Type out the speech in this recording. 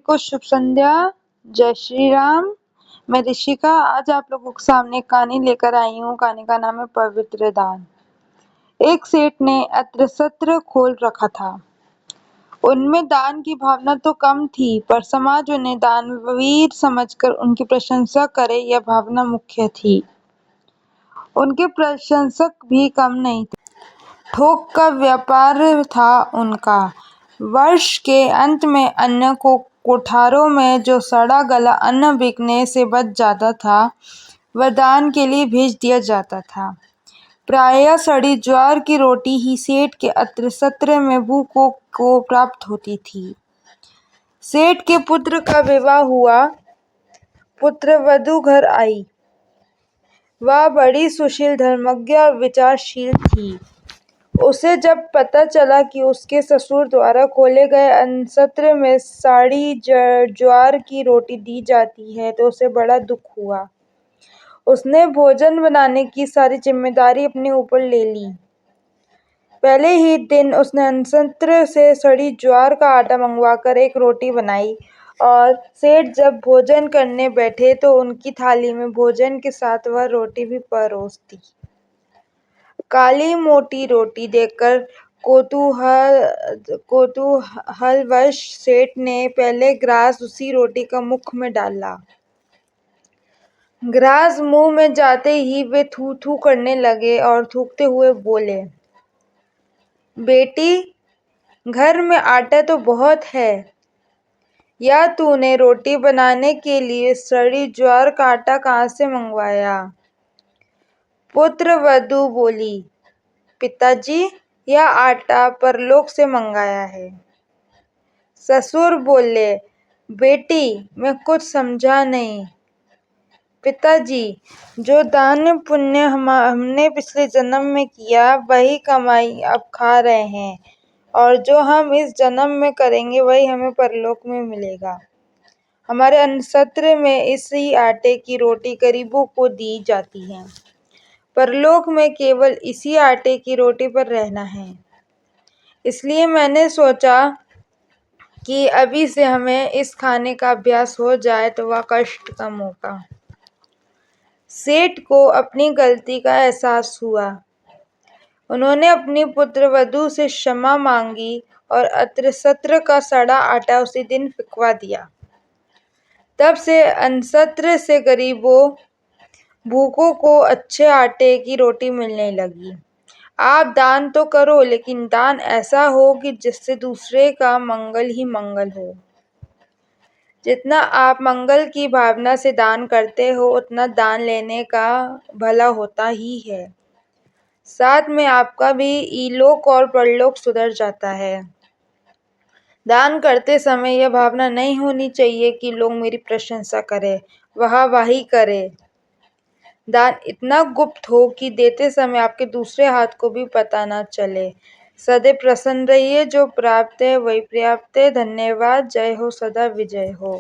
को शुभ संध्या। जय श्री राम। मैं ऋषिका आज आप लोगों के सामने एक कहानी लेकर आई हूँ। कहानी का नाम है पवित्र दान। एक सेठ ने अत्र सत्र खोल रखा था। उनमें दान की भावना तो कम थी, पर समाज उन्हें दानवीर समझकर उनकी प्रशंसा करे यह भावना मुख्य थी। उनके प्रशंसक भी कम नहीं थे। थोक का व्यापार था उनका। वर्ष के अंत में अन्न को कोठारों में जो सड़ा गला अन्न बिकने से बच जाता था, वह दान के लिए भेज दिया जाता था। प्रायः सड़ी ज्वार की रोटी ही सेठ के अत्र सत्र में भूखों को प्राप्त होती थी। सेठ के पुत्र का विवाह हुआ। पुत्रवधू घर आई। वह बड़ी सुशील, धर्मज्ञ और विचारशील थी। उसे जब पता चला कि उसके ससुर द्वारा खोले गए अन्नसत्र में सड़ी ज्वार की रोटी दी जाती है, तो उसे बड़ा दुख हुआ। उसने भोजन बनाने की सारी जिम्मेदारी अपने ऊपर ले ली। पहले ही दिन उसने अन्नसत्र से सड़ी ज्वार का आटा मंगवाकर एक रोटी बनाई और सेठ जब भोजन करने बैठे तो उनकी थाली में भोजन के साथ वह रोटी भी परोस दी। काली मोटी रोटी देखकर कौतूहलवश सेठ ने पहले ग्रास उसी रोटी का मुख में डाला। ग्रास मुंह में जाते ही वे थू थू करने लगे और थूकते हुए बोले, बेटी, घर में आटा तो बहुत है, या तूने रोटी बनाने के लिए सड़ी ज्वार का आटा कहाँ से मंगवाया? पुत्रवधू बोली, पिताजी, यह आटा परलोक से मंगाया है। ससुर बोले, बेटी, मैं कुछ समझा नहीं। पिताजी, जो दान पुण्य हमने पिछले जन्म में किया, वही कमाई अब खा रहे हैं, और जो हम इस जन्म में करेंगे वही हमें परलोक में मिलेगा। हमारे अन्नसत्र में इसी आटे की रोटी गरीबों को दी जाती है। परलोक में केवल इसी आटे की रोटी पर रहना है। इसलिए मैंने सोचा कि अभी से हमें इस खाने का अभ्यास हो जाए तो वह कष्ट कम होगा। सेठ को अपनी गलती का एहसास हुआ। उन्होंने अपनी पुत्रवधू से क्षमा मांगी और अत्रसत्र का सड़ा आटा उसी दिन फिकवा दिया। तब से अन्नसत्र से गरीबों भूखों को अच्छे आटे की रोटी मिलने लगी। आप दान तो करो, लेकिन दान ऐसा हो कि जिससे दूसरे का मंगल ही मंगल हो। जितना आप मंगल की भावना से दान करते हो, उतना दान लेने का भला होता ही है। साथ में आपका भी इलोक और परलोक सुधर जाता है। दान करते समय यह भावना नहीं होनी चाहिए कि लोग मेरी प्रशंसा करें, वाहवाही करें। दान इतना गुप्त हो कि देते समय आपके दूसरे हाथ को भी पता न चले। सदैव प्रसन्न रहिए। जो प्राप्त है वही पर्याप्त है। धन्यवाद। जय हो, सदा विजय हो।